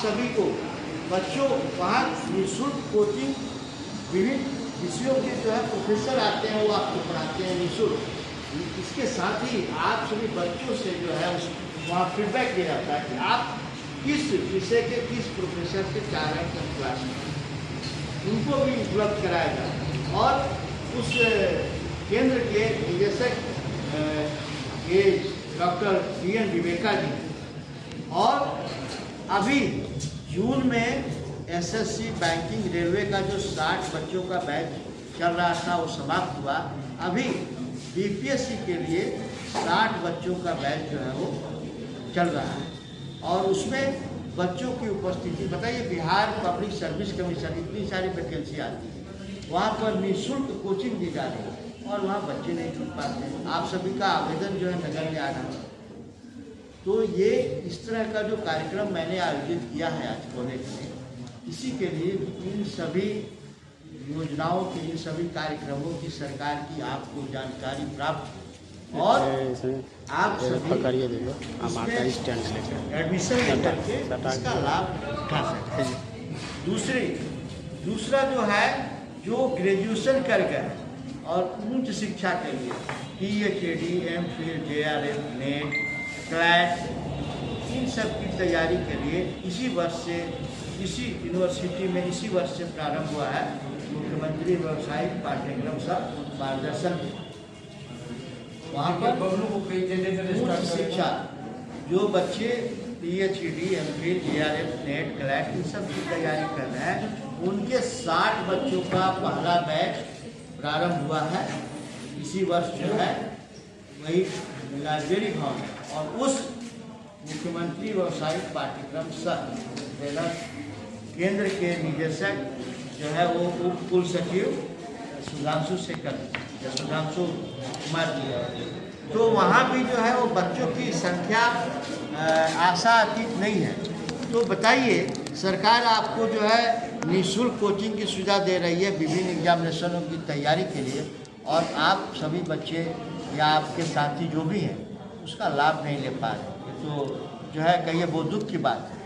सभी को बच्चों वहाँ निःशुल्क कोचिंग, विभिन्न विषयों के जो है प्रोफेसर आते हैं, वो आपको पढ़ाते हैं निःशुल्क। इसके साथ ही आप सभी बच्चों से जो है उस वहाँ फीडबैक दिया जाता है कि आप किस विषय के किस प्रोफेसर से चाह रहे हैं क्लास में, उनको भी उपलब्ध कराया जाए। और उस केंद्र के निदेशक ये डॉक्टर DN विवेका जी, और अभी जून में SSC बैंकिंग रेलवे का जो 60 बच्चों का बैच चल रहा था वो समाप्त हुआ। अभी BPSC के लिए 60 बच्चों का बैच जो है वो चल रहा है, और उसमें बच्चों की उपस्थिति, बताइए बिहार पब्लिक सर्विस कमीशन, इतनी सारी वैकेंसी आती है, वहाँ पर निःशुल्क कोचिंग दी जा रही है और वहाँ बच्चे नहीं छूट पाते हैं। आप सभी का आवेदन जो है नगर में आ रहा है। तो ये इस तरह का जो कार्यक्रम मैंने आयोजित किया है आज कॉलेज में, इसी के लिए इन सभी योजनाओं के, इन सभी कार्यक्रमों की सरकार की आपको जानकारी प्राप्त, और आप सभी एडमिशन लेकर के इसका लाभ उठा सकते हैं। दूसरा जो है, जो ग्रेजुएशन कर गए और उच्च शिक्षा के लिए PhD, MPhil, JRF, NET, CLAT, इन सब की तैयारी के लिए इसी वर्ष से, इसी यूनिवर्सिटी में इसी वर्ष से प्रारंभ हुआ है मुख्यमंत्री व्यावसायिक पाठ्यक्रम सब मार्गदर्शन। वहाँ पर उच्च शिक्षा जो बच्चे PhD, MPhil, JRF, NET, CLAT इन सब की तैयारी कर रहे हैं, उनके 60 बच्चों का पहला बैच प्रारंभ हुआ है इसी वर्ष जो है, वही लाइब्रेरी भवन है। और उस मुख्यमंत्री व्यावसायिक पाठ्यक्रम सह केंद्र के निदेशक जो है वो उप कुल सचिव सुधांशु कुमार जी है। तो वहाँ भी जो है वो बच्चों की संख्या आशातीत नहीं है। तो बताइए, सरकार आपको जो है निःशुल्क कोचिंग की सुविधा दे रही है विभिन्न एग्जामिनेशनों की तैयारी के लिए, और आप सभी बच्चे या आपके साथी जो भी हैं उसका लाभ नहीं ले पा रहे, तो जो है कहिए वो दुख की बात है।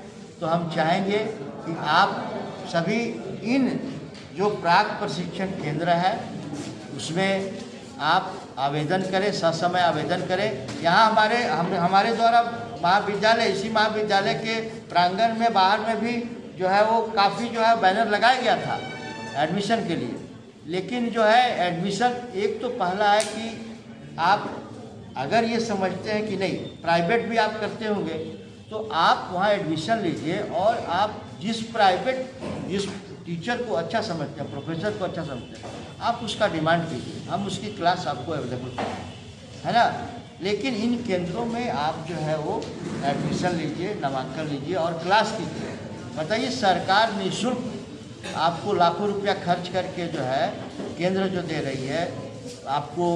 तो हम चाहेंगे कि आप सभी इन जो प्राक प्रशिक्षण केंद्र है उसमें आप आवेदन करें, ससमय आवेदन करें। यहाँ हमारे द्वारा महाविद्यालय, इसी महाविद्यालय के प्रांगण में बाहर में भी जो है वो काफ़ी जो है बैनर लगाया गया था एडमिशन के लिए। लेकिन जो है एडमिशन, एक तो पहला है कि आप अगर ये समझते हैं कि नहीं प्राइवेट भी आप करते होंगे, तो आप वहाँ एडमिशन लीजिए, और आप जिस टीचर को अच्छा समझते हैं, प्रोफेसर को अच्छा समझते हैं, आप उसका डिमांड कीजिए, हम उसकी क्लास आपको अवेलेबल करें, है ना। लेकिन इन केंद्रों में आप जो है वो एडमिशन लीजिए, नामांकन लीजिए और क्लास कीजिए। बताइए, सरकार निःशुल्क आपको लाखों रुपया खर्च करके जो है केंद्र जो दे रही है आपको,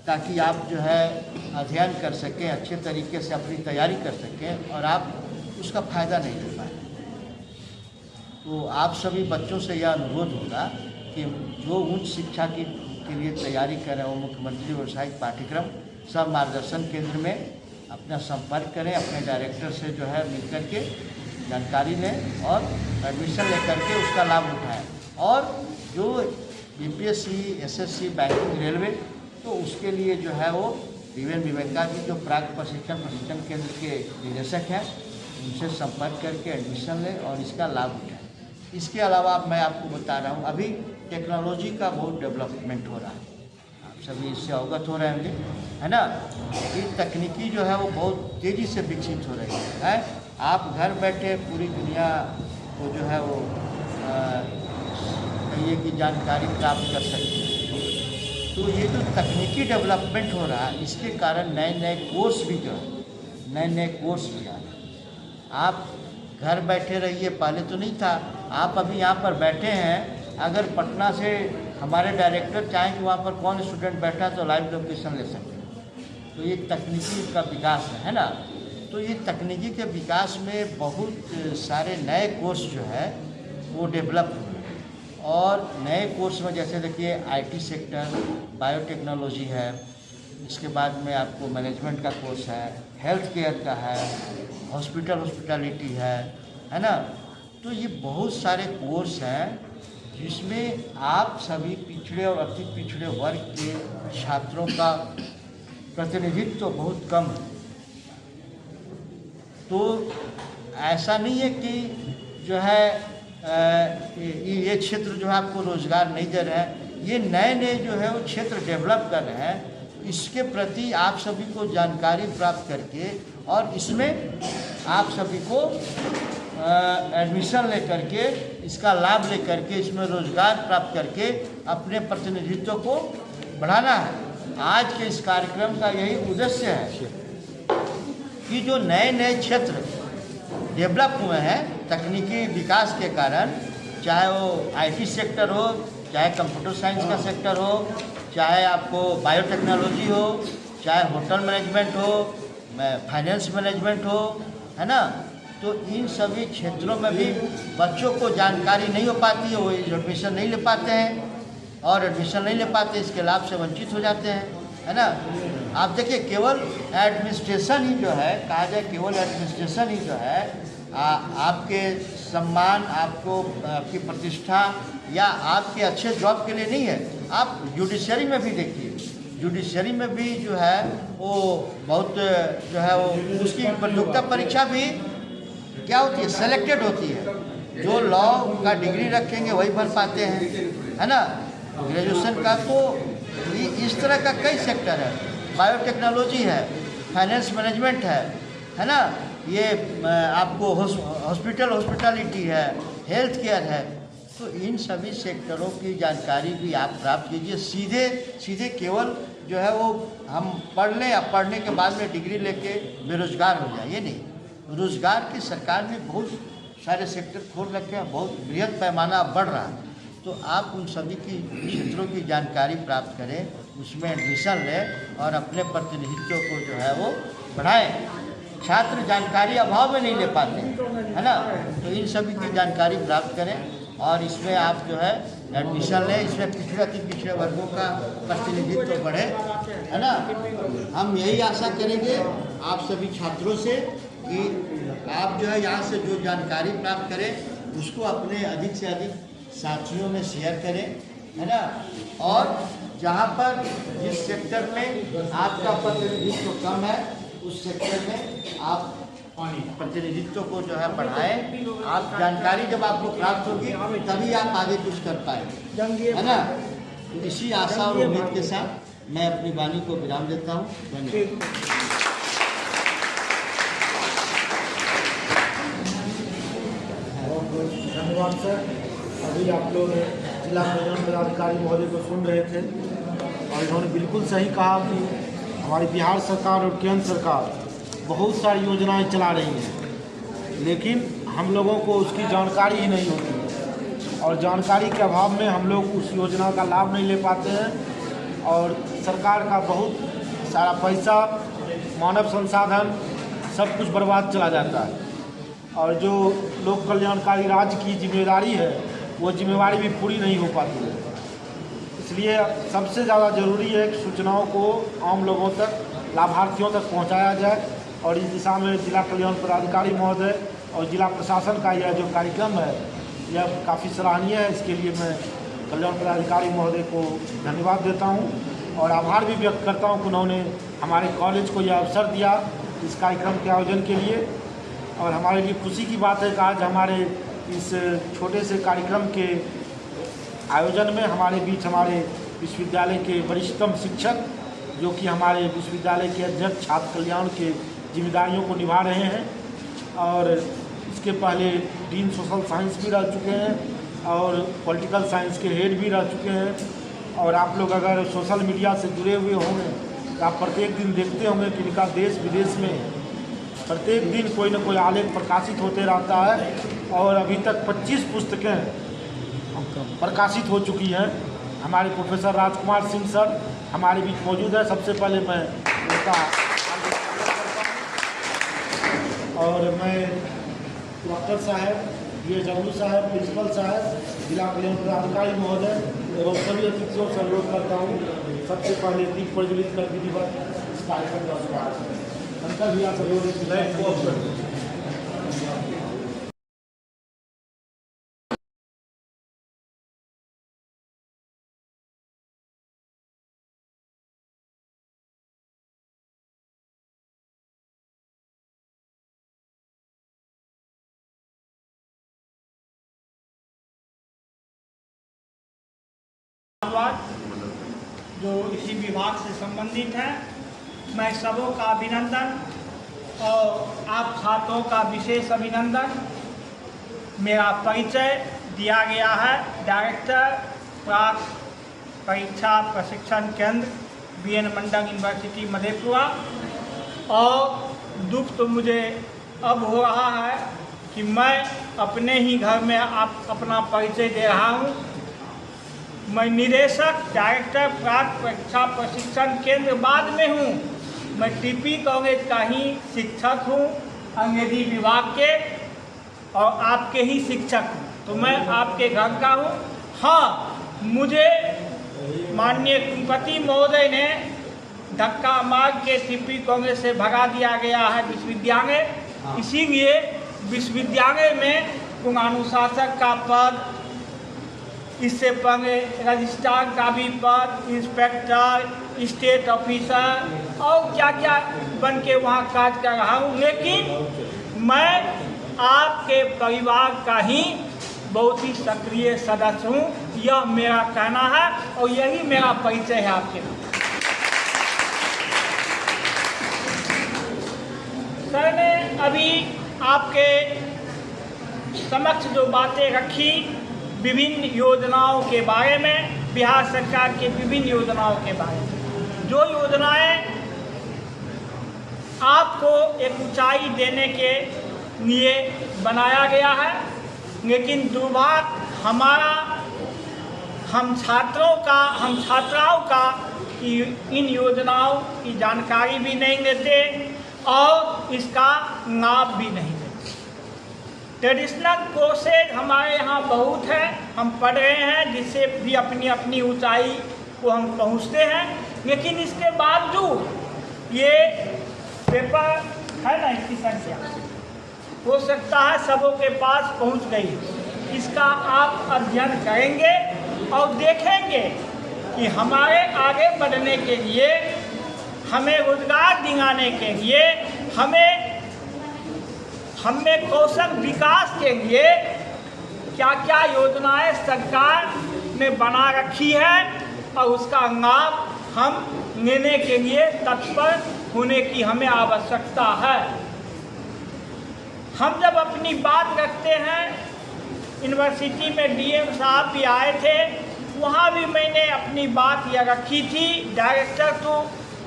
ताकि आप जो है अध्ययन कर सकें, अच्छे तरीके से अपनी तैयारी कर सकें, और आप उसका फ़ायदा नहीं ले पाए। तो आप सभी बच्चों से यह अनुरोध होगा कि जो उच्च शिक्षा के लिए तैयारी कर रहे हो, मुख्यमंत्री व्यावसायिक पाठ्यक्रम सब मार्गदर्शन केंद्र में अपना संपर्क करें, अपने डायरेक्टर से जो है मिल कर के जानकारी लें और एडमिशन लेकर के उसका लाभ उठाएं। और जो BPSC, SSC, बैंकिंग, रेलवे, तो उसके लिए जो है वो DN विवेका जी जो प्राक प्रशिक्षण केंद्र के निदेशक हैं, उनसे संपर्क करके एडमिशन लें और इसका लाभ उठाएं। इसके अलावा मैं आपको बता रहा हूँ, अभी टेक्नोलॉजी का बहुत डेवलपमेंट हो रहा है, आप सभी इससे अवगत हो रहे होंगे, है ना। ये तकनीकी जो है वो बहुत तेज़ी से विकसित हो रही है। आप घर बैठे पूरी दुनिया को जो है वो कहिए कि जानकारी प्राप्त कर सकते हैं। तो ये जो तकनीकी डेवलपमेंट हो रहा है, इसके कारण नए कोर्स भी जो है, नए कोर्स भी आ रहे हैं। आप घर बैठे रहिए, पहले तो नहीं था, आप अभी यहाँ पर बैठे हैं, अगर पटना से हमारे डायरेक्टर चाहें कि वहाँ पर कौन स्टूडेंट बैठा है तो लाइव लोकेशन ले सकते हैं। तो ये तकनीकी का विकास है ना। तो ये तकनीकी के विकास में बहुत सारे नए कोर्स जो है वो डेवलप हुए, और नए कोर्स में जैसे देखिए IT सेक्टर, बायोटेक्नोलॉजी है, इसके बाद में आपको मैनेजमेंट का कोर्स है, हेल्थ केयर का है, हॉस्पिटलिटी है, है ना। तो ये बहुत सारे कोर्स हैं जिसमें आप सभी पिछड़े और अति पिछड़े वर्ग के छात्रों का प्रतिनिधित्व तो बहुत कम है। तो ऐसा नहीं है कि जो है ये क्षेत्र जो है आपको रोज़गार नहीं दे रहे हैं। ये नए नए जो है वो क्षेत्र डेवलप कर रहे हैं। इसके प्रति आप सभी को जानकारी प्राप्त करके और इसमें आप सभी को एडमिशन लेकर के इसका लाभ लेकर के इसमें रोज़गार प्राप्त करके अपने प्रतिनिधित्व को बढ़ाना है। आज के इस कार्यक्रम का यही उद्देश्य है कि जो नए नए क्षेत्र डेवलप हुए हैं तकनीकी विकास के कारण, चाहे वो आईटी सेक्टर हो, चाहे कंप्यूटर साइंस का सेक्टर हो, चाहे आपको बायोटेक्नोलॉजी हो, चाहे होटल मैनेजमेंट हो, फाइनेंस मैनेजमेंट हो, है ना। तो इन सभी क्षेत्रों में भी बच्चों को जानकारी नहीं हो पाती है, वो एडमिशन नहीं ले पाते हैं और एडमिशन नहीं ले पाते इसके लाभ से वंचित हो जाते हैं, है ना। आप देखिए केवल एडमिनिस्ट्रेशन ही जो है, कहा जाए केवल एडमिनिस्ट्रेशन ही जो है आपके सम्मान, आपकी प्रतिष्ठा या आपके अच्छे जॉब के लिए नहीं है। आप जुडिशरी में भी देखिए, जुडिशरी में भी जो है वो बहुत जो है वो उसकी प्रतियोगिता परीक्षा भी क्या होती है, सेलेक्टेड होती है। जो लॉ का डिग्री रखेंगे वही भर पाते हैं, है ना। ग्रेजुएशन का तो इस तरह का कई सेक्टर है, बायोटेक्नोलॉजी है, फाइनेंस मैनेजमेंट है ना। ये आपको हॉस्पिटलिटी है, हेल्थ केयर है। तो इन सभी सेक्टरों की जानकारी भी आप प्राप्त कीजिए। सीधे केवल जो है वो हम पढ़ लें या पढ़ने के बाद में डिग्री लेके बेरोजगार हो जाए, ये नहीं। रोजगार की सरकार ने बहुत सारे सेक्टर खोल रखे हैं, बहुत बृहद पैमाना बढ़ रहा है। तो आप उन सभी की क्षेत्रों की जानकारी प्राप्त करें, उसमें एडमिशन लें और अपने प्रतिनिधित्व को जो है वो बढ़ाएं। छात्र जानकारी अभाव में नहीं ले पाते, है ना। तो इन सभी की जानकारी प्राप्त करें और इसमें आप जो है एडमिशन लें। इसमें पिछड़े अति पिछड़े वर्गों का प्रतिनिधित्व बढ़े, है ना। हम यही आशा करेंगे आप सभी छात्रों से कि आप जो है यहाँ से जो जानकारी प्राप्त करें उसको अपने अधिक से अधिक साथियों में शेयर करें, है ना। और जहाँ पर जिस सेक्टर में आपका प्रतिनिधित्व कम है उस सेक्टर में आप प्रतिनिधित्व को जो है बढ़ाएं। आप जानकारी जब आपको प्राप्त होगी तभी आप आगे कुछ कर पाएंगे, है ना। तो इसी आशा और उम्मीद के साथ मैं अपनी वाणी को विराम देता हूँ। धन्यवाद। धन्यवाद सर। अभी आप लोग जिला कल्याण पदाधिकारी महोदय को सुन रहे थे और इन्होंने बिल्कुल सही कहा कि हमारी बिहार सरकार और केंद्र सरकार बहुत सारी योजनाएं चला रही हैं, लेकिन हम लोगों को उसकी जानकारी ही नहीं होती और जानकारी के अभाव में हम लोग उस योजना का लाभ नहीं ले पाते हैं और सरकार का बहुत सारा पैसा, मानव संसाधन सब कुछ बर्बाद चला जाता है और जो लोक कल्याणकारी राज्य की जिम्मेदारी है वो जिम्मेवारी भी पूरी नहीं हो पाती है। इसलिए सबसे ज़्यादा ज़रूरी है कि सूचनाओं को आम लोगों तक, लाभार्थियों तक पहुंचाया जाए और इस दिशा में जिला कल्याण पदाधिकारी महोदय और जिला प्रशासन का यह जो कार्यक्रम है यह काफ़ी सराहनीय है। इसके लिए मैं कल्याण पदाधिकारी महोदय को धन्यवाद देता हूँ और आभार भी व्यक्त करता हूँ कि उन्होंने हमारे कॉलेज को यह अवसर दिया इस कार्यक्रम के आयोजन के लिए। और हमारे लिए खुशी की बात है कि आज हमारे इस छोटे से कार्यक्रम के आयोजन में हमारे बीच हमारे विश्वविद्यालय के वरिष्ठतम शिक्षक जो कि हमारे विश्वविद्यालय के अध्यक्ष छात्र कल्याण के जिम्मेदारियों को निभा रहे हैं और इसके पहले डीन सोशल साइंस भी रह चुके हैं और पॉलिटिकल साइंस के हेड भी रह चुके हैं। और आप लोग अगर सोशल मीडिया से जुड़े हुए होंगे तो आप प्रत्येक दिन देखते होंगे कि इनका देश विदेश में प्रत्येक दिन कोई न कोई आलेख प्रकाशित होते रहता है और अभी तक 25 पुस्तकें प्रकाशित हो चुकी हैं। हमारे प्रोफेसर राजकुमार सिंह सर हमारे बीच मौजूद है। सबसे पहले मैं उनका और मैं डॉक्टर साहब, DHW साहब, प्रिंसिपल साहब, जिला कल्याण पदाधिकारी महोदय एवं सभी अतिथियों से अनुरोध करता हूँ सबसे पहले दीप प्रज्वलित कर विधिवत इस कार्यक्रम का शुभारंभ करें। अंतर भी आप महानुभाव जो इसी विभाग से संबंधित हैं, मैं सबों का अभिनंदन और आप छात्रों का विशेष अभिनंदन। मेरा परिचय दिया गया है डायरेक्टर प्राक परीक्षा प्रशिक्षण केंद्र BN मंडल यूनिवर्सिटी मधेपुरा। और दुख तो मुझे अब हो रहा है कि मैं अपने ही घर में आप अपना परिचय दे रहा हूँ। मैं निदेशक डायरेक्टर प्राक परीक्षा प्रशिक्षण केंद्र बाद में हूँ। मैं TP कॉलेज का ही शिक्षक हूँ, अंग्रेजी विभाग के, और आपके ही शिक्षक हूँ, तो मैं आपके घर का हूँ। हाँ, मुझे माननीय कुलपति महोदय ने धक्का मार के TP कॉलेज से भगा दिया गया है विश्वविद्यालय। इसीलिए विश्वविद्यालय में पुंगानुशासक का पद, इससे पहले रजिस्ट्रार का भी पद, इंस्पेक्टर, स्टेट ऑफिसर और क्या क्या बन के वहाँ काज कर रहा हूँ। लेकिन मैं आपके परिवार का ही बहुत ही सक्रिय सदस्य हूँ, यह मेरा कहना है और यही मेरा परिचय है आपके लिए। सर ने अभी आपके समक्ष जो बातें रखी विभिन्न योजनाओं के बारे में, बिहार सरकार के विभिन्न योजनाओं के बारे में, जो योजनाएं आपको एक ऊंचाई देने के लिए बनाया गया है, लेकिन दुर्भाग्य हमारा, हम छात्राओं का कि इन योजनाओं की जानकारी भी नहीं लेते और इसका लाभ भी नहीं लेते। ट्रेडिशनल कोर्सेज हमारे यहाँ बहुत है, हम पढ़ रहे हैं, जिससे भी अपनी अपनी ऊंचाई को हम पहुँचते हैं, लेकिन इसके बावजूद ये पेपर है ना, इसकी संख्या हो सकता है सबों के पास पहुँच गई। इसका आप अध्ययन करेंगे और देखेंगे कि हमारे आगे बढ़ने के लिए, हमें रोजगार दिलाने के लिए, हमें कौशल विकास के लिए क्या क्या योजनाएं सरकार ने बना रखी है और उसका लाभ हम लेने के लिए तत्पर होने की हमें आवश्यकता है। हम जब अपनी बात रखते हैं, यूनिवर्सिटी में DM साहब भी आए थे, वहाँ भी मैंने अपनी बात यह रखी थी। डायरेक्टर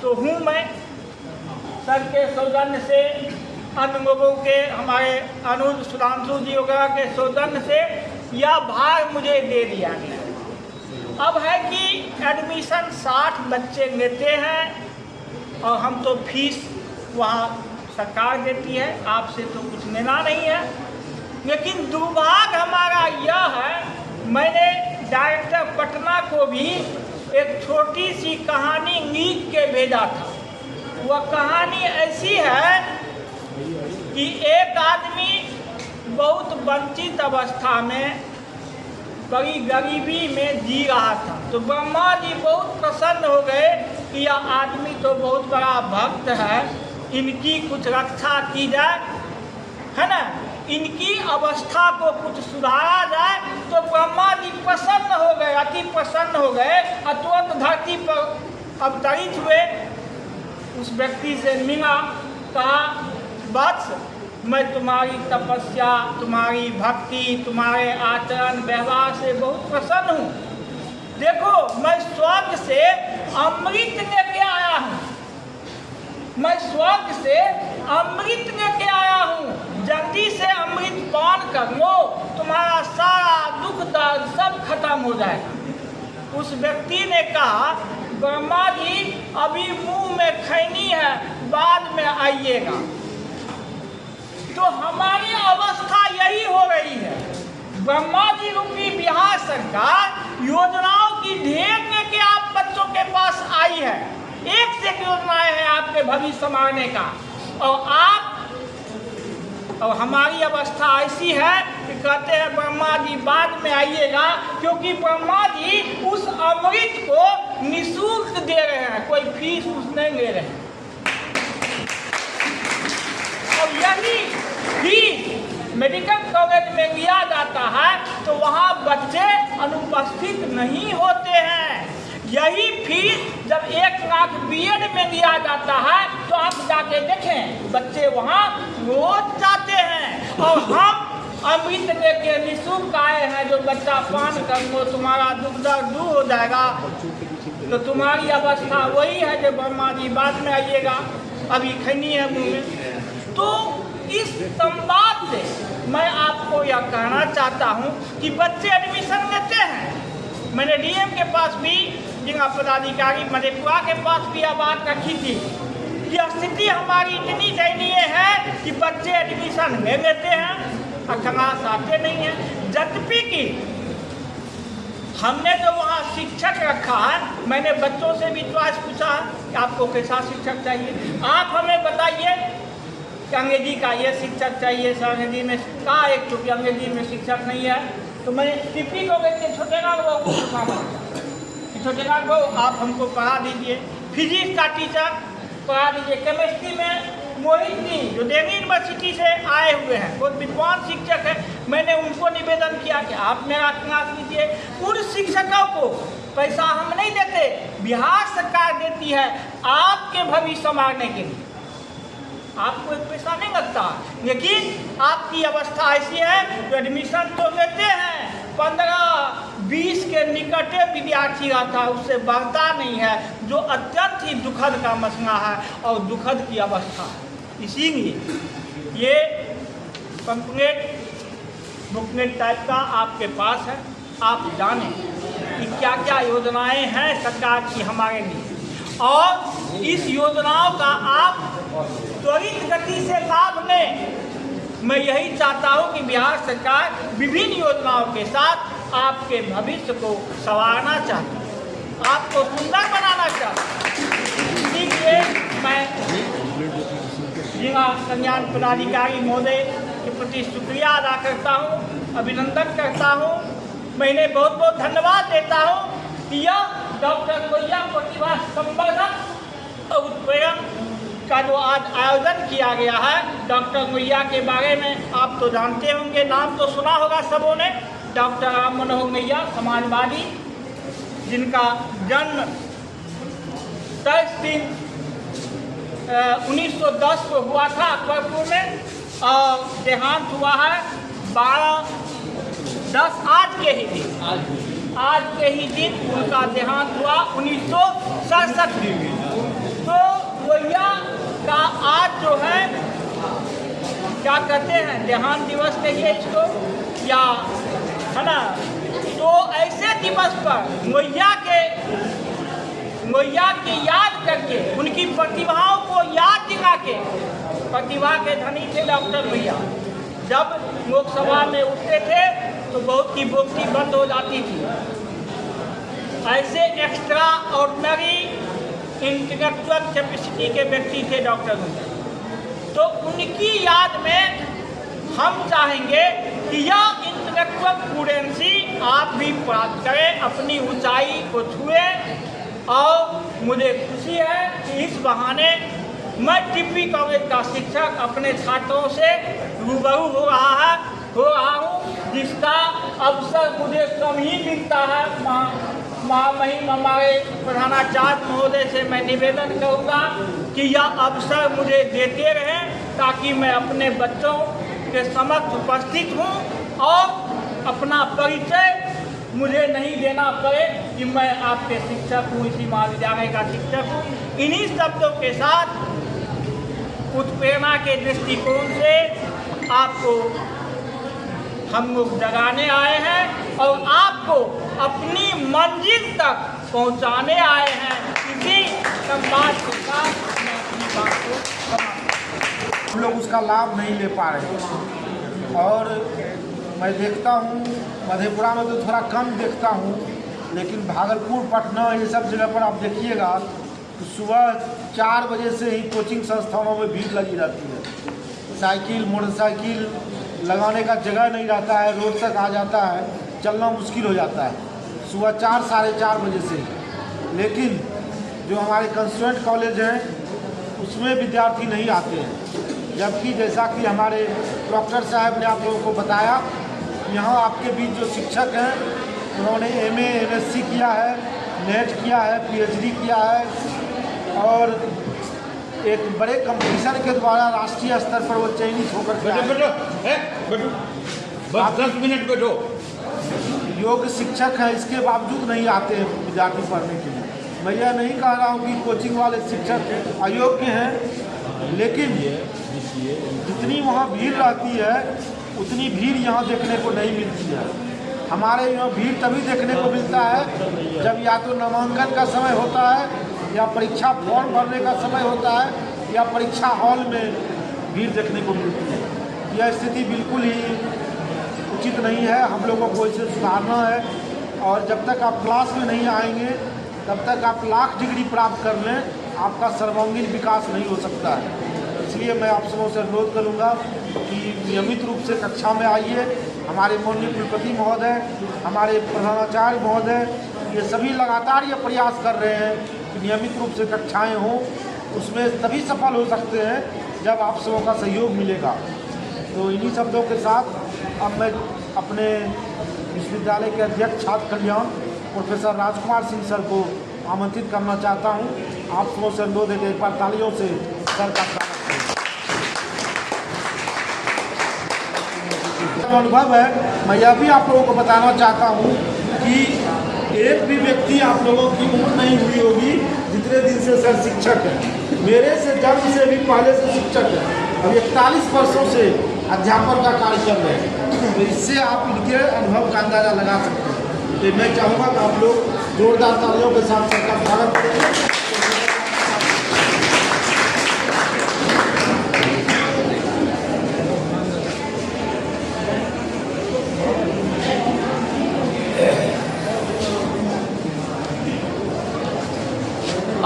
तो हूँ मैं, सर के सौजन्य से, अन्य लोगों के, हमारे अनुज सुधांशु जी वगैरह के सौजन्य से यह भार मुझे दे दिया गया। अब है कि एडमिशन 60 बच्चे लेते हैं और हम तो फीस वहाँ सरकार देती है, आपसे तो कुछ लेना नहीं है। लेकिन दुर्भाग्य हमारा यह है, मैंने डायरेक्टर पटना को भी एक छोटी सी कहानी लिख के भेजा था। वह कहानी ऐसी है कि एक आदमी बहुत वंचित अवस्था में, बड़ी गरीबी में जी रहा था, तो ब्रह्मा जी बहुत प्रसन्न हो गए कि यह आदमी तो बहुत बड़ा भक्त है, इनकी कुछ रक्षा की जाए, है ना, इनकी अवस्था को कुछ सुधारा जाए। तो ब्रह्मा जी प्रसन्न हो गए, अति प्रसन्न हो गए, तुरंत धरती पर अवतरित हुए, उस व्यक्ति से मिला, कहा वत्स, मैं तुम्हारी तपस्या, तुम्हारी भक्ति, तुम्हारे आचरण व्यवहार से बहुत प्रसन्न हूँ। देखो, मैं स्वर्ग से अमृत लेके आया हूँ, मैं स्वर्ग से अमृत लेके आया हूँ, जल्दी से अमृत पान कर लो, तुम्हारा सारा दुख दर्द सब खत्म हो जाएगा। उस व्यक्ति ने कहा, ब्रह्मा जी अभी मुंह में खैनी है, बाद में आइएगा। तो हमारी अवस्था यही हो रही है। ब्रह्मा जी रूपी बिहार सरकार योजनाओं की ढेर लेके आप बच्चों के पास आई है, एक से एक योजनाएं हैं आपके भविष्य संवारने का, और हमारी अवस्था ऐसी है कि कहते हैं ब्रह्मा जी बाद में आइएगा, क्योंकि ब्रह्मा जी उस अमृत को निःशुल्क दे रहे हैं, कोई फीस नहीं ले रहे हैं। और यही फीस मेडिकल कॉलेज में लिया जाता है तो वहाँ बच्चे अनुपस्थित नहीं होते हैं। यही फीस जब 1 लाख बीएड में लिया जाता है तो आप जाके देखें, बच्चे वहाँ रोज जाते हैं। और हम अमृत लेके निःशुल्क आए हैं, जो बच्चा पान कर लो तुम्हारा दुख दर्द दूर हो जाएगा, तो तुम्हारी अवस्था वही है जो ब्रह्मा जी बाद में आइएगा, अभी खैनी है मुँह में। तो इस संवाद से मैं आपको यह कहना चाहता हूँ कि बच्चे एडमिशन लेते हैं। मैंने डीएम के पास भी, जिला पदाधिकारी मधेपुरा के पास भी यह बात रखी थी कि स्थिति हमारी इतनी दयनीय है कि बच्चे एडमिशन ले लेते हैं और क्लास आते नहीं हैं। जबकि कि हमने जो वहाँ शिक्षक रखा है, मैंने बच्चों से भी चॉइस पूछा है कि आपको कैसा शिक्षक चाहिए, आप हमें बताइए कि अंग्रेजी का ये शिक्षक चाहिए, अंग्रेजी में कहा एक चूँकि अंग्रेजी में शिक्षक नहीं है, तो मैं टिप्पी को कहते छोटे लाल बाबू को पूछा, छोटे लाल बाबू आप हमको पढ़ा दीजिए, फिजिक्स का टीचर पढ़ा दीजिए, केमिस्ट्री में मोहित जी जो दिल्ली यूनिवर्सिटी से आए हुए हैं, बहुत विद्वान शिक्षक है, मैंने उनको निवेदन किया कि आप मेरा क्लास लीजिए। उन शिक्षकों को पैसा हम नहीं देते, बिहार सरकार देती है आपके भविष्य संवारने के लिए, आपको एक पैसा नहीं लगता। लेकिन आपकी अवस्था ऐसी है, तो एडमिशन तो लेते हैं, 15-20 के निकटे विद्यार्थी आता है, उससे बढ़ता नहीं है, जो अत्यंत ही दुखद का मसला है और दुखद की अवस्था है। इसीलिए ये पंपलेट बुकलेट टाइप का आपके पास है, आप जानें कि क्या क्या योजनाएं हैं सरकार की हमारे लिए, और इस योजनाओं का आप त्वरित गति से लाभ लें। मैं यही चाहता हूं कि बिहार सरकार विभिन्न योजनाओं के साथ आपके भविष्य को संवारना चाहती है, आपको सुंदर बनाना चाहती है। इसलिए मैं जिला कल्याण पदाधिकारी महोदय के प्रति शुक्रिया अदा करता हूं, अभिनंदन करता हूं। मैं इन्हें बहुत बहुत धन्यवाद देता हूं कि यह डॉक्टर लोहिया प्रतिभा संवर्धन और उत्प्रेरण का जो आज आयोजन किया गया है, डॉक्टर लोहिया के बारे में आप तो जानते होंगे, नाम तो सुना होगा सबों ने, डॉक्टर राम मनोहर लोहिया समाजवादी, जिनका जन्म 23/3/1910 को हुआ था अकबरपुर में, और देहांत हुआ है 12/10 आज के ही दिन उनका देहांत हुआ 1967 में। तो लोहिया का आज जो है क्या कहते हैं, देहांत दिवस कहिए इसको या, है ना, तो ऐसे दिवस पर लोहिया की याद करके, उनकी प्रतिभाओं को याद दिला के, प्रतिभा के धनी थे डॉक्टर लोहिया, जब लोकसभा में उठते थे तो बहुत की बोलती बंद हो जाती थी। ऐसे एक्स्ट्रा ऑर्डिनरी इंटेलेक्चुअल कैपेसिटी के व्यक्ति थे डॉक्टर लोहिया। तो उनकी याद में हम चाहेंगे कि यह इंटेलेक्चुअल प्रूडेंसी आप भी प्राप्त करें, अपनी ऊंचाई को छुएं। और मुझे खुशी है कि इस बहाने मैं टिप्पी कॉलेज का शिक्षक अपने छात्रों से रूबरू हो रहा हूँ, जिसका अवसर मुझे कम ही मिलता है। महामहिम हमारे प्रधानाचार्य महोदय से मैं निवेदन करूँगा कि यह अवसर मुझे देते रहें, ताकि मैं अपने बच्चों के समक्ष उपस्थित हूँ और अपना परिचय मुझे नहीं देना पड़े कि मैं आपके शिक्षक हूँ, इसी महाविद्यालय का शिक्षक हूँ। इन्हीं शब्दों के साथ उत्प्रेरणा के दृष्टिकोण से आपको हम लोग जगाने आए हैं और आपको अपनी मंजिल तक पहुंचाने आए हैं। इसी संवाद के साथ मैं अपनी बात को समाप्त। हम लोग उसका लाभ नहीं ले पा रहे, और मैं देखता हूँ मधेपुरा में तो थोड़ा कम देखता हूँ, लेकिन भागलपुर, पटना, ये सब जगह पर आप देखिएगा तो सुबह 4 बजे से ही कोचिंग संस्थानों में भीड़ लगी रहती है। साइकिल, मोटरसाइकिल लगाने का जगह नहीं रहता है, रोड तक आ जाता है, चलना मुश्किल हो जाता है सुबह 4 साढ़े 4 बजे से। लेकिन जो हमारे कंस्टिट्यूएंट कॉलेज हैं उसमें विद्यार्थी नहीं आते हैं, जबकि जैसा कि हमारे डॉक्टर साहब ने आप लोगों को बताया, यहाँ आपके बीच जो शिक्षक हैं उन्होंने MA MSc किया है, नेट किया है, PhD किया है और एक बड़े कंपटीशन के द्वारा राष्ट्रीय स्तर पर वो चयनित होकर के बस 10 मिनट बैठो। योग शिक्षक है, इसके बावजूद नहीं आते हैं विद्यार्थी पढ़ने के लिए। मैं यह नहीं कह रहा हूँ कि कोचिंग वाले शिक्षक अयोग्य हैं, लेकिन जितनी वहाँ भीड़ रहती है उतनी भीड़ यहाँ देखने को नहीं मिलती है। हमारे यहाँ भीड़ तभी देखने को मिलता है जब या तो नामांकन का समय होता है, या परीक्षा फॉर्म भरने का समय होता है, या परीक्षा हॉल में भीड़ देखने को मिलती है। यह स्थिति बिल्कुल ही उचित नहीं है, हम लोगों को इसे सुधारना है। और जब तक आप क्लास में नहीं आएंगे तब तक आप लाख डिग्री प्राप्त कर लें, आपका सर्वांगीण विकास नहीं हो सकता है। इसलिए मैं आप सबों से अनुरोध करूंगा कि नियमित रूप से कक्षा में आइए। हमारे माननीय कुलपति महोदय, हमारे प्रधानाचार्य महोदय, ये सभी लगातार ये प्रयास कर रहे हैं कि नियमित रूप से कक्षाएं हों। उसमें तभी सफल हो सकते हैं जब आप सबों का सहयोग मिलेगा। तो इन्हीं शब्दों के साथ अब मैं अपने विश्वविद्यालय के अध्यक्ष छात्र कल्याण प्रोफेसर राजकुमार सिंह सर को आमंत्रित करना चाहता हूं। आप सबों से अनुरोध है कि एक बार तालियों से सर का स्वागत करें। अनुभव है, मैं यह भी आप लोगों को बताना चाहता हूं कि एक भी व्यक्ति आप लोगों की उम्र नहीं हुई होगी जितने दिन से सर शिक्षक हैं। मेरे से जन्म से भी पहले से शिक्षक हैं, अब 41 वर्षों से अध्यापन का कार्य कर रहे हैं। तो इससे आप इनके अनुभव का अंदाजा लगा सकते हैं। तो मैं चाहूँगा कि आप लोग जोरदार तालियों के साथ सर का स्वागत करें।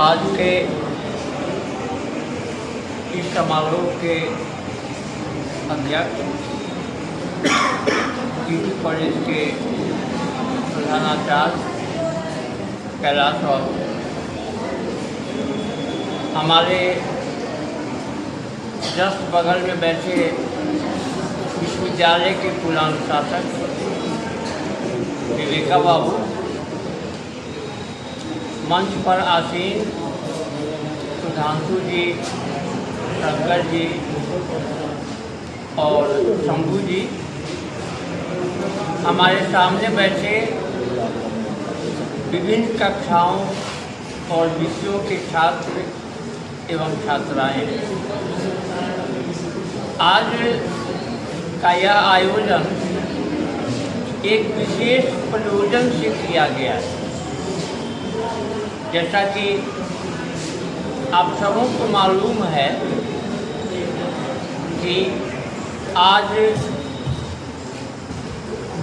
आज के इस समारोह के अध्यक्ष कीर्ति कॉलेज के प्रधानाचार्य कैलाश बाबू, हमारे जस्ट बगल में बैठे विश्वविद्यालय के कुलानुशासक विवेका बाबू, मंच पर आसीन सुधांशु जी, शंकर जी और शंभू जी, हमारे सामने बैठे विभिन्न कक्षाओं और विषयों के छात्र एवं छात्राएं, आज का यह आयोजन एक विशेष प्रयोजन से किया गया है। जैसा कि आप सबों को मालूम है कि आज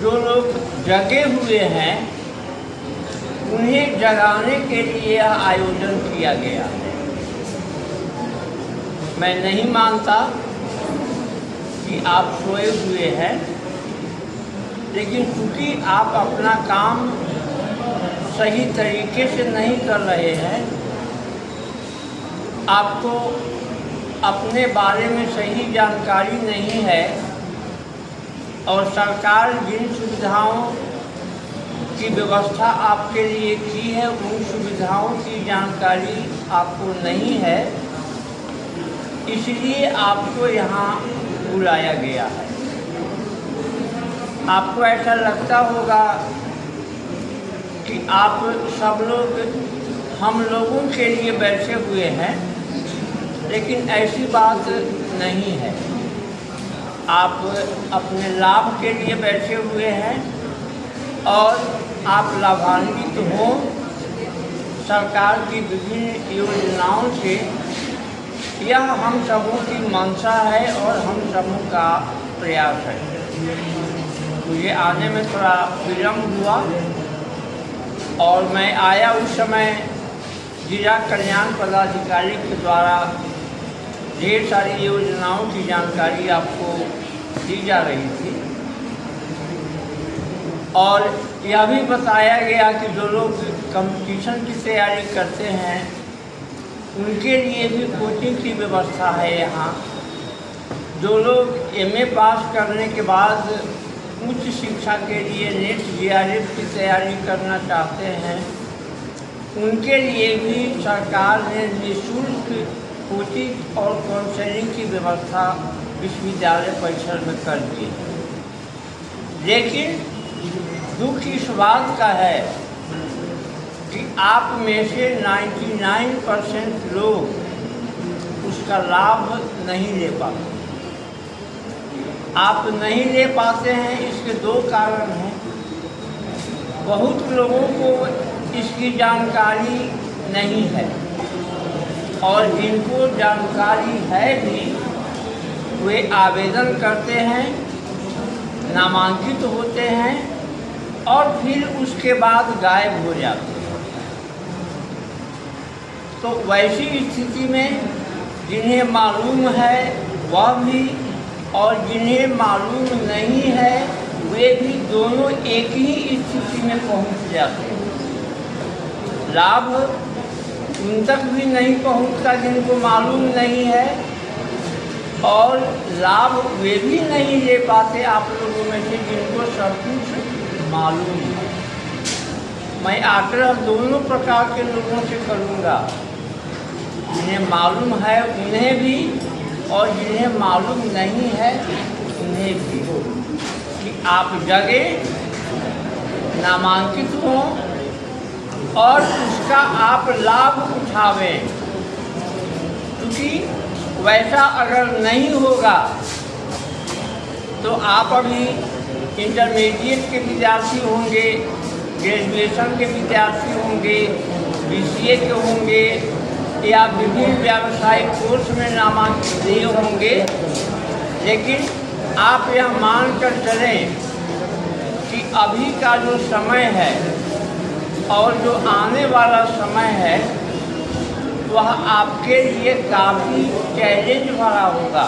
जो लोग जगे हुए हैं उन्हें जगाने के लिए यह आयोजन किया गया है। मैं नहीं मानता कि आप सोए हुए हैं, लेकिन क्योंकि आप अपना काम सही तरीके से नहीं कर रहे हैं, आपको अपने बारे में सही जानकारी नहीं है और सरकार जिन सुविधाओं की व्यवस्था आपके लिए की है उन सुविधाओं की जानकारी आपको नहीं है, इसलिए आपको यहाँ बुलाया गया है। आपको ऐसा लगता होगा कि आप सब लोग हम लोगों के लिए बैठे हुए हैं, लेकिन ऐसी बात नहीं है। आप अपने लाभ के लिए बैठे हुए हैं और आप लाभान्वित हो सरकार की विभिन्न योजनाओं से। यह हम सबों की मंशा है और हम सबों का प्रयास है। मुझे आने में थोड़ा विलम्ब हुआ और मैं आया उस समय जिला कल्याण पदाधिकारी के द्वारा ढेर सारी योजनाओं की जानकारी आपको दी जा रही थी और यह भी बताया गया कि जो लोग कंपटीशन की तैयारी करते हैं उनके लिए भी कोचिंग की व्यवस्था है यहाँ। जो लोग एमए पास करने के बाद उच्च शिक्षा के लिए नेट जेआरएफ की तैयारी करना चाहते हैं, उनके लिए भी सरकार ने निःशुल्क कोचिंग और काउंसलिंग की व्यवस्था विश्वविद्यालय परिसर में कर दी है। लेकिन दुख इस बात का है कि आप में से 99% लोग उसका लाभ नहीं ले पाते। आप नहीं ले पाते हैं, इसके दो कारण हैं। बहुत लोगों को इसकी जानकारी नहीं है, और जिनको जानकारी है भी वे आवेदन करते हैं, नामांकित होते हैं और फिर उसके बाद गायब हो जाते हैं। तो वैसी स्थिति में जिन्हें मालूम है वह भी और जिन्हें मालूम नहीं है वे भी दोनों एक ही स्थिति में पहुंच जाते हैं। लाभ उन तक भी नहीं पहुंचता जिनको मालूम नहीं है, और लाभ वे भी नहीं ले पाते आप लोगों में से जिनको सब कुछ मालूम है। मैं आग्रह दोनों प्रकार के लोगों से करूँगा, जिन्हें मालूम है उन्हें भी और जिन्हें मालूम नहीं है उन्हें भी, कि आप जगह नामांकित हों और उसका आप लाभ उठावें। क्योंकि वैसा अगर नहीं होगा तो आप अभी इंटरमीडिएट के विद्यार्थी होंगे, ग्रेजुएशन के विद्यार्थी होंगे, बीसीए के होंगे या विभिन्न व्यावसायिक कोर्स में नामांकित दिए होंगे, लेकिन आप यह मानकर चलें कि अभी का जो समय है और जो आने वाला समय है वह आपके लिए काफ़ी चैलेंज भरा होगा।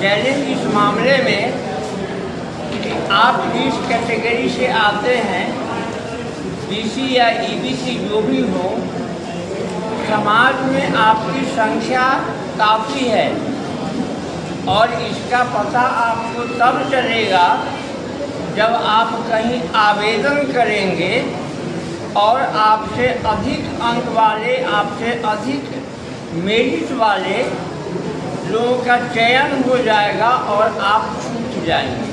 चैलेंज इस मामले में कि आप जिस कैटेगरी से आते हैं, बीसी या ईबीसी जो भी हो, समाज में आपकी संख्या काफ़ी है और इसका पता आपको तब चलेगा जब आप कहीं आवेदन करेंगे और आपसे अधिक अंक वाले, आपसे अधिक मेरिट वाले लोगों का चयन हो जाएगा और आप छूट जाएंगे।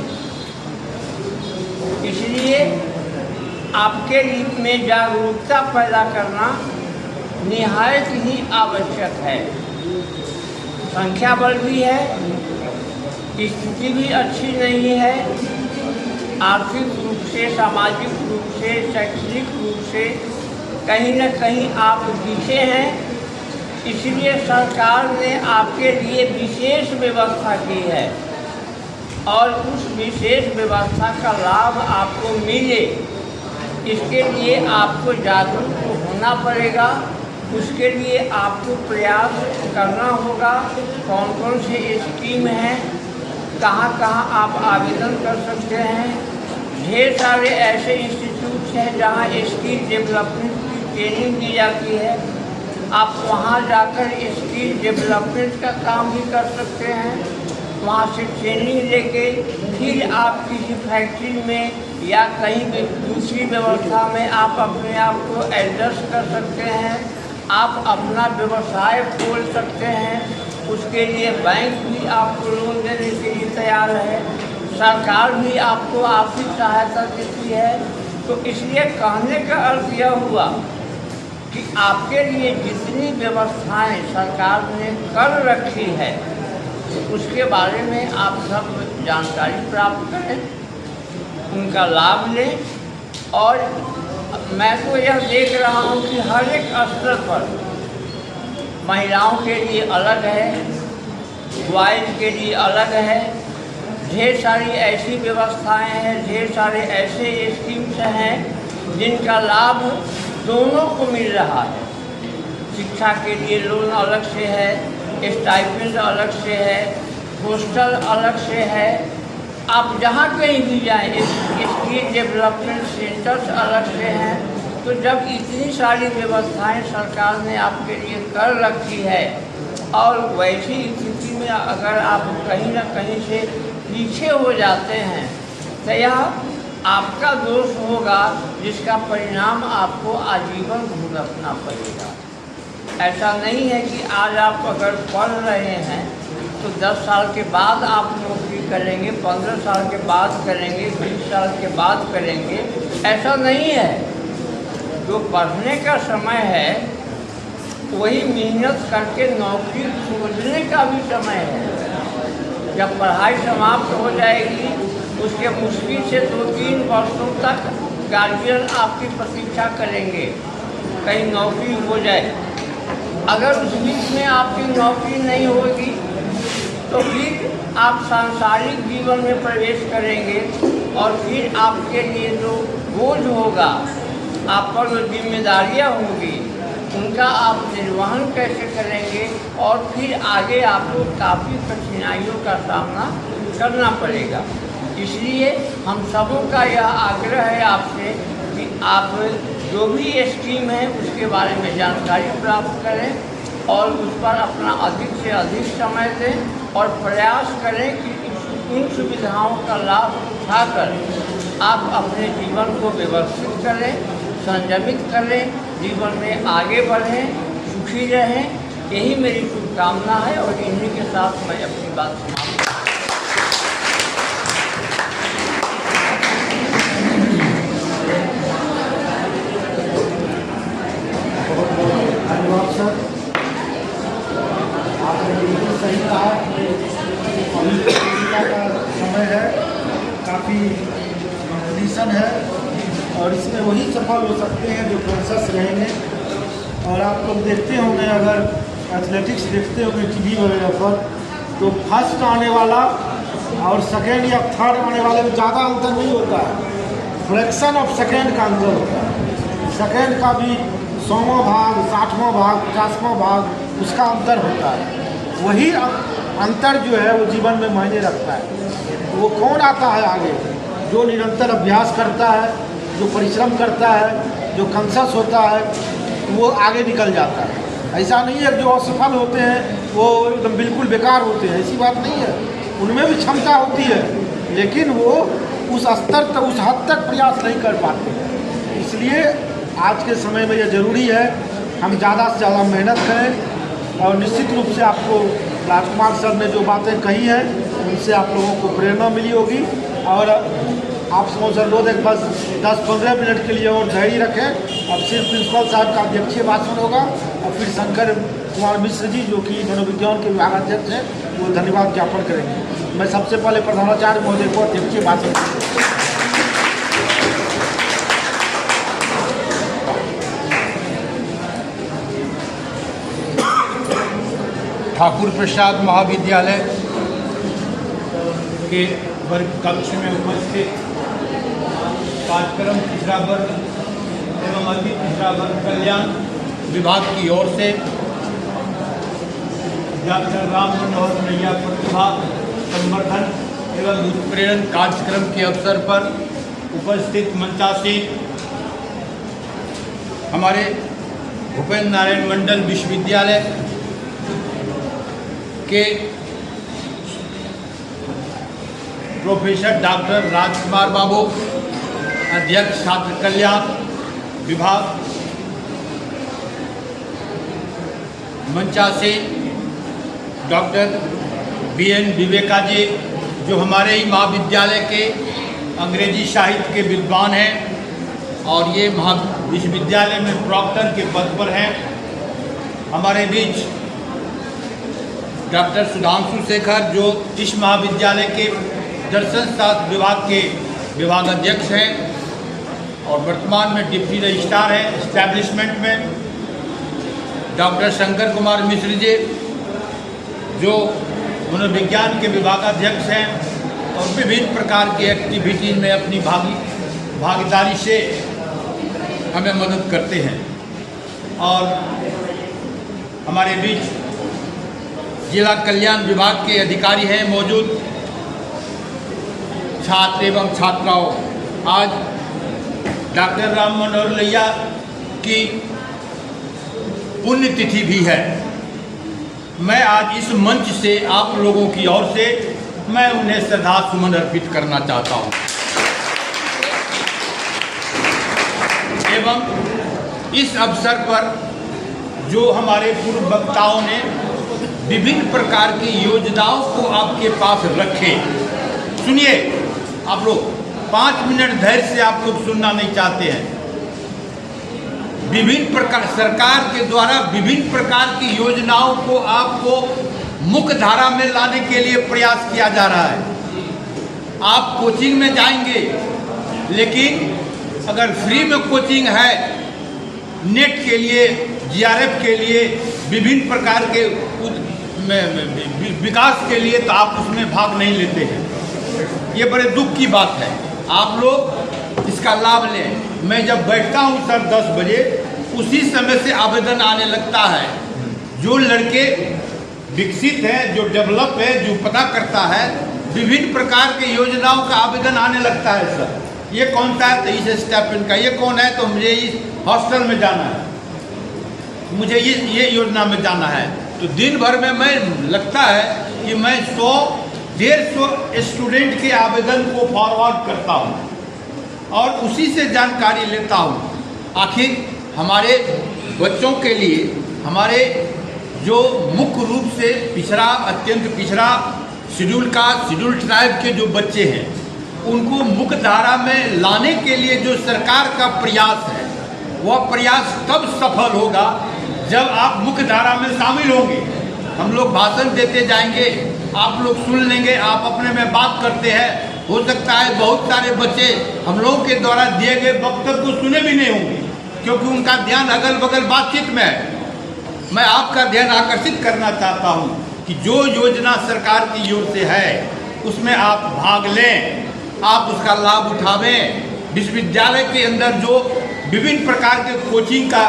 इसलिए आपके लिए में जागरूकता पैदा करना निहायत ही आवश्यक है। संख्या बल भी है, स्थिति भी अच्छी नहीं है, आर्थिक रूप से, सामाजिक रूप से, शैक्षणिक रूप से कहीं न कहीं आप पीछे हैं। इसलिए सरकार ने आपके लिए विशेष व्यवस्था की है और उस विशेष व्यवस्था का लाभ आपको मिले, इसके लिए आपको जागरूक होना पड़ेगा। उसके लिए आपको प्रयास करना होगा। कौन कौन से स्कीम हैं, कहाँ कहाँ आप आवेदन कर सकते हैं। ढेर सारे ऐसे इंस्टीट्यूट हैं जहाँ स्किल डेवलपमेंट की ट्रेनिंग दी जाती है। आप वहाँ जाकर स्किल डेवलपमेंट का काम भी कर सकते हैं। वहाँ से ट्रेनिंग लेके फिर आप किसी फैक्ट्री में या कहीं भी दूसरी व्यवस्था में आप अपने आप को एडजस्ट कर सकते हैं। आप अपना व्यवसाय खोल सकते हैं। उसके लिए बैंक भी आपको लोन देने के लिए तैयार है, सरकार भी आपको आर्थिक सहायता देती है। तो इसलिए कहने का अर्थ यह हुआ कि आपके लिए जितनी व्यवस्थाएं सरकार ने कर रखी है उसके बारे में आप सब जानकारी प्राप्त करें, उनका लाभ लें। और मैं तो यह देख रहा हूँ कि हर एक स्तर पर महिलाओं के लिए अलग है, बॉयज़ के लिए अलग है। ढेर सारी ऐसी व्यवस्थाएं हैं, ढेर सारे ऐसे स्कीम्स हैं जिनका लाभ दोनों को मिल रहा है। शिक्षा के लिए लोन अलग से है, स्टाइपेंड अलग से है, हॉस्टल अलग से है। आप जहाँ कहीं भी जाएं, स्किल डेवलपमेंट सेंटर्स अलग से हैं। तो जब इतनी सारी व्यवस्थाएं सरकार ने आपके लिए कर रखी है और वैसी स्थिति में अगर आप कहीं ना कहीं से पीछे हो जाते हैं तो यह आपका दोष होगा, जिसका परिणाम आपको आजीवन भुगतना पड़ेगा। ऐसा नहीं है कि आज आप अगर पढ़ रहे हैं तो 10 साल के बाद आप नौकरी करेंगे, 15 साल के बाद करेंगे, 20 साल के बाद करेंगे, ऐसा नहीं है। जो पढ़ने का समय है वही मेहनत करके नौकरी खोजने का भी समय है। जब पढ़ाई समाप्त हो जाएगी उसके मुश्किल से 2-3 वर्षों तक गार्जियन आपकी प्रतीक्षा करेंगे कहीं नौकरी हो जाए। अगर उस बीच में आपकी नौकरी नहीं होगी तो फिर आप सांसारिक जीवन में प्रवेश करेंगे और फिर आपके लिए जो बोझ होगा, आप पर जो जिम्मेदारियाँ होंगी, उनका आप निर्वहन कैसे करेंगे और फिर आगे आपको काफ़ी कठिनाइयों का सामना करना पड़ेगा। इसलिए हम सबों का यह आग्रह है आपसे कि आप जो भी स्कीम है उसके बारे में जानकारी प्राप्त करें और उस पर अपना अधिक से अधिक समय दें और प्रयास करें कि उन सुविधाओं का लाभ उठाकर आप अपने जीवन को व्यवस्थित करें, संयमित करें, जीवन में आगे बढ़ें, सुखी रहें। यही मेरी शुभकामना है और इन्हीं के साथ मैं अपनी बात समाप्त। धन्यवाद सर, आपने बिल्कुल सही कहा। अभी परीक्षा का समय है, काफ़ी कंपटीशन है और इसमें वही सफल हो सकते हैं जो कॉन्शस रहेंगे। और आप लोग देखते होंगे, अगर एथलेटिक्स देखते होंगे टीवी वगैरह पर, तो फर्स्ट आने वाला और सेकेंड या थर्ड आने वाले में ज़्यादा अंतर नहीं होता है, फ्रैक्शन ऑफ सेकेंड का अंतर होता है। सेकेंड का भी 100वां भाग, 60वां भाग, 50वां भाग उसका अंतर होता है। वही अंतर जो है वो जीवन में मायने रखता है। वो कौन आता है आगे? जो निरंतर अभ्यास करता है, जो परिश्रम करता है, जो कॉन्शस होता है, वो आगे निकल जाता है। ऐसा नहीं है जो असफल होते हैं वो एकदम बिल्कुल बेकार होते हैं, ऐसी बात नहीं है। उनमें भी क्षमता होती है लेकिन वो उस स्तर तक, उस हद तक प्रयास नहीं कर पाते। इसलिए आज के समय में यह ज़रूरी है हम ज़्यादा से ज़्यादा मेहनत करें। और निश्चित रूप से आपको राजकुमार सर ने जो बातें कही हैं उनसे आप लोगों को प्रेरणा मिली होगी। और आप समझ रोज एक बस 10-15 मिनट के लिए और धैर्य रखें। अब सिर्फ प्रिंसिपल साहब का अध्यक्षीय भाषण होगा और फिर शंकर कुमार मिश्र जी जो कि मनोविज्ञान के विभागाध्यक्ष हैं वो धन्यवाद ज्ञापन करेंगे। मैं सबसे पहले प्रधानाचार्य महोदय को अध्यक्षीय भाषण। ठाकुर प्रसाद महाविद्यालय के वर्ग कक्ष में उपस्थित कार्यक्रम तीसरा वर्ग एवं अति तीसरा वर्ग कल्याण विभाग की ओर से डॉक्टर राम मनोहर लोहिया प्रतिभा संवर्धन एवं उत्प्रेरण कार्यक्रम के अवसर पर उपस्थित मंचासीन हमारे भूपेंद्र नारायण मंडल विश्वविद्यालय के प्रोफेसर डॉक्टर राजकुमार बाबू, अध्यक्ष छात्र कल्याण विभाग, मंचासीन डॉक्टर BN विवेका जी जो हमारे ही महाविद्यालय के अंग्रेजी साहित्य के विद्वान हैं और ये विश्वविद्यालय में प्रॉक्टर के पद पर हैं। हमारे बीच डॉक्टर सुधांशु शेखर जो इस महाविद्यालय के दर्शन शास्त्र विभाग के विभागाध्यक्ष हैं और वर्तमान में डिप्टी रजिस्ट्रार हैं इस्टेब्लिशमेंट में। डॉक्टर शंकर कुमार मिश्र जी जो मनोविज्ञान के विभागाध्यक्ष हैं और विभिन्न प्रकार की एक्टिविटीज में अपनी भागीदारी से हमें मदद करते हैं। और हमारे बीच जिला कल्याण विभाग के अधिकारी हैं मौजूद, छात्र एवं छात्राओं। आज डॉक्टर राम मनोहर लोहिया की पुण्यतिथि भी है। मैं आज इस मंच से आप लोगों की ओर से मैं उन्हें श्रद्धा सुमन अर्पित करना चाहता हूँ। एवं इस अवसर पर जो हमारे पूर्व वक्ताओं ने विभिन्न प्रकार की योजनाओं को आपके पास रखे, सुनिए आप लोग 5 मिनट धैर्य से आप लोग सुनना नहीं चाहते हैं। विभिन्न प्रकार सरकार के द्वारा विभिन्न प्रकार की योजनाओं को आपको मुख्य धारा में लाने के लिए प्रयास किया जा रहा है। आप कोचिंग में जाएंगे, लेकिन अगर फ्री में कोचिंग है, नेट के लिए, जीआरएफ के लिए, विभिन्न प्रकार के विकास के लिए, तो आप उसमें भाग नहीं लेते हैं। ये बड़े दुख की बात है। आप लोग इसका लाभ लें। मैं जब बैठता हूँ सर 10 बजे, उसी समय से आवेदन आने लगता है। जो लड़के विकसित हैं, जो डेवलप है, जो पता करता है, विभिन्न प्रकार के योजनाओं का आवेदन आने लगता है। सर ये कौन सा है, तो इस स्टाइपेंड का, ये कौन है, तो मुझे इस हॉस्टल में जाना है, मुझे ये योजना में जाना है। तो दिन भर में मैं लगता है कि मैं 100-150 स्टूडेंट के आवेदन को फॉरवर्ड करता हूँ और उसी से जानकारी लेता हूँ। आखिर हमारे बच्चों के लिए, हमारे जो मुख्य रूप से पिछड़ा, अत्यंत पिछड़ा, शेड्यूल कास्ट, शेड्यूल ट्राइब के जो बच्चे हैं, उनको मुख्य धारा में लाने के लिए जो सरकार का प्रयास है, वह प्रयास तब सफल होगा जब आप मुख्य धारा में शामिल होंगे। हम लोग भाषण देते जाएंगे, आप लोग सुन लेंगे, आप अपने में बात करते हैं। हो सकता है बहुत सारे बच्चे हम लोगों के द्वारा दिए गए वक्तव्य को सुने भी नहीं होंगे, क्योंकि उनका ध्यान अगल बगल बातचीत में है। मैं आपका ध्यान आकर्षित करना चाहता हूं कि जो योजना सरकार की ओर से है, उसमें आप भाग लें, आप उसका लाभ उठावें। विश्वविद्यालय के अंदर जो विभिन्न प्रकार के कोचिंग का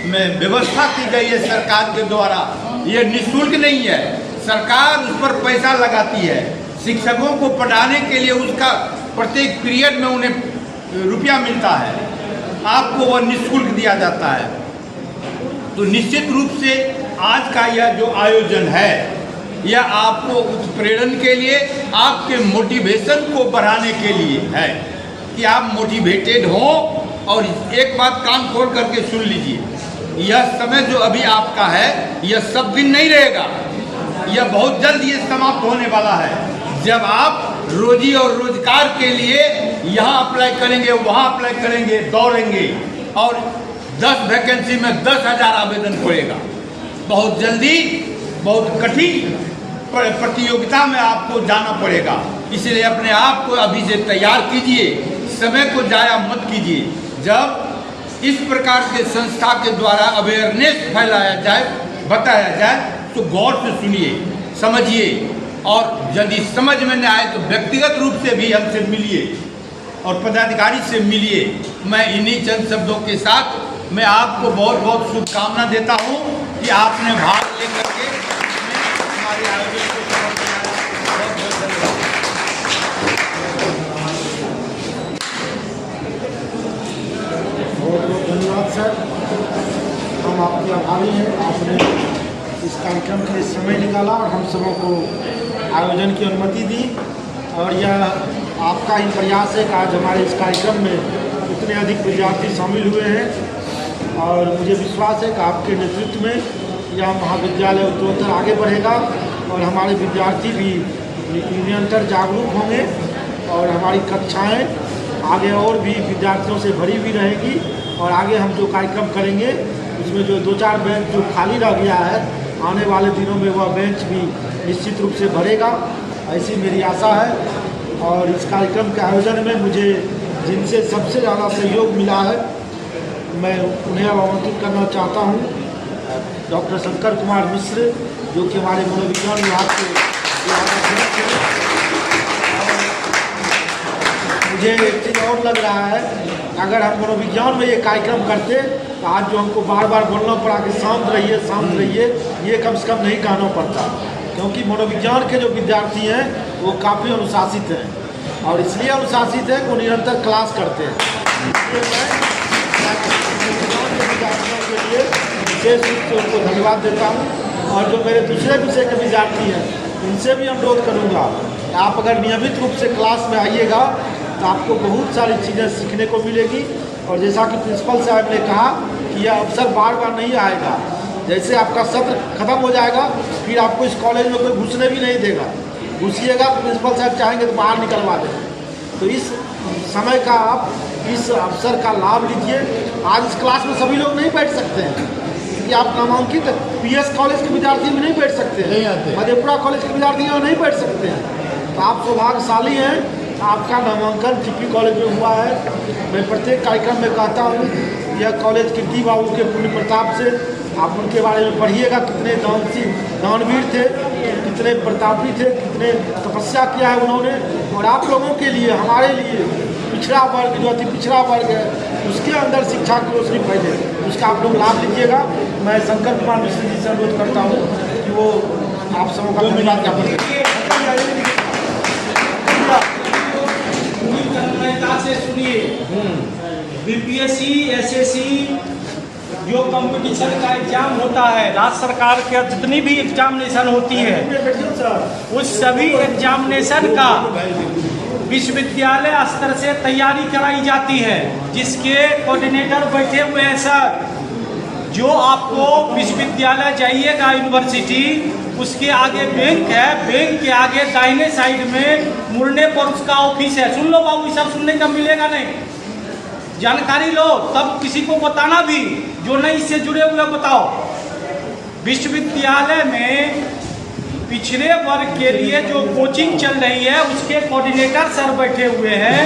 व्यवस्था की गई है सरकार के द्वारा, ये निःशुल्क नहीं है। सरकार उस पर पैसा लगाती है। शिक्षकों को पढ़ाने के लिए उसका प्रत्येक पीरियड में उन्हें रुपया मिलता है, आपको वह निःशुल्क दिया जाता है। तो निश्चित रूप से आज का यह जो आयोजन है, यह आपको उत्प्रेरण के लिए, आपके मोटिवेशन को बढ़ाने के लिए है कि आप मोटिवेटेड हों। और एक बात कान खोल करके सुन लीजिए, यह समय जो अभी आपका है, यह सब दिन नहीं रहेगा, यह बहुत जल्द ये समाप्त होने वाला है। जब आप रोजी और रोजगार के लिए यहाँ अप्लाई करेंगे, वहाँ अप्लाई करेंगे, दौड़ेंगे और 10 वैकेंसी में 10,000 आवेदन पड़ेगा। बहुत जल्दी बहुत कठिन प्रतियोगिता में आपको जाना पड़ेगा। इसलिए अपने आप को अभी से तैयार कीजिए, समय को जाया मत कीजिए। जब इस प्रकार के संस्था के द्वारा अवेयरनेस फैलाया जाए, बताया जाए, तो गौर से सुनिए, समझिए, और यदि समझ में न आए तो व्यक्तिगत रूप से भी हमसे मिलिए और पदाधिकारी से मिलिए। मैं इन्हीं चंद शब्दों के साथ मैं आपको बहुत बहुत शुभकामना देता हूं कि आपने भाग लेकर के हमारे आयोजन को सफल बनाया। बहुत बहुत धन्यवाद। बहुत बहुत धन्यवाद सर, हम आपके आभारी हैं। आपने इस कार्यक्रम के लिए समय निकाला और हम सबों को आयोजन की अनुमति दी, और यह आपका ही प्रयास है कि आज हमारे इस कार्यक्रम में इतने अधिक विद्यार्थी शामिल हुए हैं। और मुझे विश्वास है कि आपके नेतृत्व में यह महाविद्यालय उत्तरोत्तर आगे बढ़ेगा और हमारे विद्यार्थी भी निरंतर जागरूक होंगे और हमारी कक्षाएं आगे और भी विद्यार्थियों से भरी हुई रहेगी। और आगे हम जो कार्यक्रम करेंगे उसमें जो 2-4 बेंच जो खाली रह गया है, आने वाले दिनों में वह बेंच भी निश्चित रूप से भरेगा, ऐसी मेरी आशा है। और इस कार्यक्रम के आयोजन में मुझे जिनसे सबसे ज़्यादा सहयोग मिला है, मैं उन्हें आमंत्रित करना चाहता हूँ। डॉक्टर शंकर कुमार मिश्र, जो कि हमारे मनोविज्ञान विभाग के अध्यक्ष हैं। मुझे एक चीज़ और लग रहा है, अगर हम मनोविज्ञान में ये कार्यक्रम करते तो आज जो हमको बार बार बोलना पड़ा कि शांत रहिए, ये कम से कम नहीं कहना पड़ता, क्योंकि मनोविज्ञान के जो विद्यार्थी हैं वो काफ़ी अनुशासित हैं, और इसलिए अनुशासित है कि वो निरंतर क्लास करते हैं। इसलिए मैं मनोविज्ञान के विद्यार्थियों के लिए विशेष रूप से उनको धन्यवाद देता हूँ। और जो मेरे दूसरे विषय के विद्यार्थी हैं उनसे भी अनुरोध करूँगा, आप अगर नियमित रूप से क्लास में आइएगा तो आपको बहुत सारी चीज़ें सीखने को मिलेगी। और जैसा कि प्रिंसिपल साहब ने कहा कि यह अवसर बार बार नहीं आएगा, जैसे आपका सत्र खत्म हो जाएगा फिर आपको इस कॉलेज में कोई घुसने भी नहीं देगा, घुसिएगा तो प्रिंसिपल साहब चाहेंगे तो बाहर निकलवा देंगे। तो इस समय का आप इस अवसर का लाभ लीजिए। आज इस क्लास में सभी लोग नहीं बैठ सकते हैं क्योंकि आप नामांकित पीएस कॉलेज के विद्यार्थी भी नहीं बैठ सकते हैं, मधेपुरा कॉलेज के विद्यार्थी यहाँ नहीं बैठ सकते हैं। तो आप सौभाग्यशाली हैं, आपका नामांकन टीपी कॉलेज में हुआ है। मैं प्रत्येक कार्यक्रम में कहता हूँ यह कॉलेज कीर्ति बाबू के पुण्य प्रताप से, आप उनके बारे में पढ़िएगा, कितने दानवीर थे, कितने प्रतापी थे, कितने तपस्या किया है उन्होंने। और आप लोगों के लिए, हमारे लिए पिछड़ा वर्ग जो अति पिछड़ा वर्ग है उसके अंदर शिक्षा की रोशनी फैले, उसका आप लोग लाभ लीजिएगा। मैं शंकर कुमार मिश्र जी से अनुरोध करता हूँ कि वो आप सबों का धन्यवाद ज्ञापन करें। से सुनिए, बीपीएससी एसएससी जो कंपटीशन का एग्जाम होता है, राज्य सरकार के जितनी भी एग्जामिनेशन होती है उस सभी एग्जामिनेशन का विश्वविद्यालय स्तर से तैयारी कराई जाती है, जिसके कोऑर्डिनेटर बैठे हुए हैं सर। जो आपको विश्वविद्यालय जाइएगा यूनिवर्सिटी, उसके आगे बैंक है, बैंक के आगे दाहिने साइड में मुड़ने पर उसका ऑफिस है। सुन लो बाबू, सब सुनने का मिलेगा नहीं, जानकारी लो तब किसी को बताना भी, जो नहीं इससे जुड़े हुए बताओ। विश्वविद्यालय में पिछड़े वर्ग के लिए जो कोचिंग चल रही है उसके कोऑर्डिनेटर सर बैठे हुए हैं।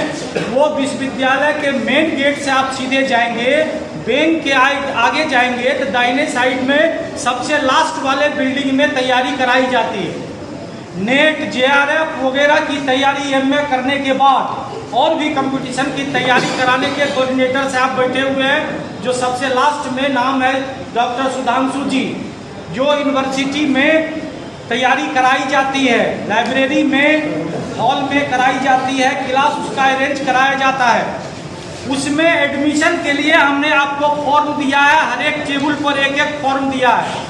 वो विश्वविद्यालय के मेन गेट से आप सीधे जाएंगे, बैंक के आगे जाएंगे तो दाहिने साइड में सबसे लास्ट वाले बिल्डिंग में तैयारी कराई जाती है। नेट जेआरएफ वगैरह की तैयारी एमए करने के बाद और भी कंपटीशन की तैयारी कराने के कोऑर्डिनेटर साहब बैठे हुए हैं। जो सबसे लास्ट में नाम है डॉक्टर सुधांशु जी, जो यूनिवर्सिटी में तैयारी कराई जाती है, लाइब्रेरी में हॉल में कराई जाती है, क्लास उसका अरेंज कराया जाता है। उसमें एडमिशन के लिए हमने आपको फॉर्म दिया है, हर एक टेबल पर एक एक फॉर्म दिया है।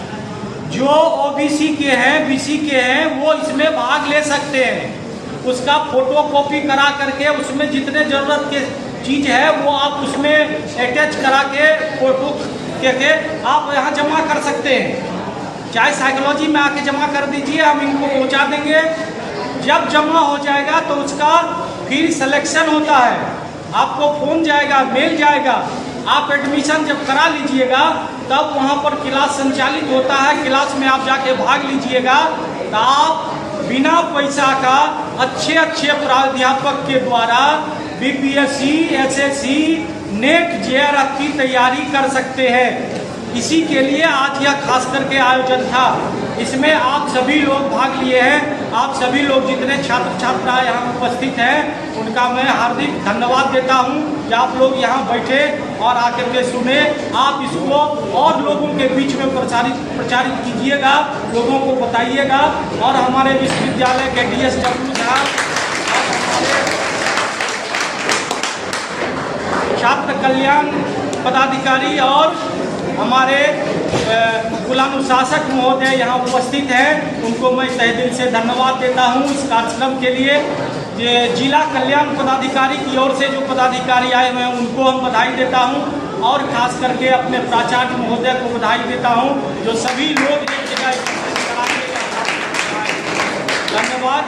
जो ओबीसी के हैं, बीसी के हैं, वो इसमें भाग ले सकते हैं। उसका फोटो कॉपी करा करके उसमें जितने ज़रूरत के चीज़ है वो आप उसमें अटैच करा के फोटो के आप यहाँ जमा कर सकते हैं। चाहे साइकोलॉजी में आके जमा कर दीजिए, हम इनको पहुँचा देंगे। जब जमा हो जाएगा तो उसका फिर सिलेक्शन होता है, आपको फ़ोन जाएगा, मेल जाएगा। आप एडमिशन जब करा लीजिएगा तब वहाँ पर क्लास संचालित होता है, क्लास में आप जाके भाग लीजिएगा तो आप बिना पैसा का अच्छे प्राध्यापक के द्वारा बीपीएससी, एसएससी, नेट जेआरएफ की तैयारी कर सकते हैं। इसी के लिए आज यह खास करके आयोजन था। इसमें आप सभी लोग भाग लिए हैं। आप सभी लोग जितने छात्र छात्राएं यहाँ उपस्थित हैं उनका मैं हार्दिक धन्यवाद देता हूँ कि आप लोग यहाँ बैठे और आकर के सुने। आप इसको और लोगों के बीच में प्रचारित कीजिएगा, लोगों को बताइएगा। और हमारे विश्वविद्यालय के DSW साहब, छात्र कल्याण पदाधिकारी और हमारे कुलानुशासक महोदय यहाँ उपस्थित हैं, उनको मैं तहे दिल से धन्यवाद देता हूँ इस कार्यक्रम के लिए। ये जिला कल्याण पदाधिकारी की ओर से जो पदाधिकारी आए हुए हैं उनको हम बधाई देता हूँ और खास करके अपने प्राचार्य महोदय को बधाई देता हूँ जो सभी लोग एक जगह। धन्यवाद।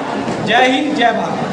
जय हिंद, जय भारत।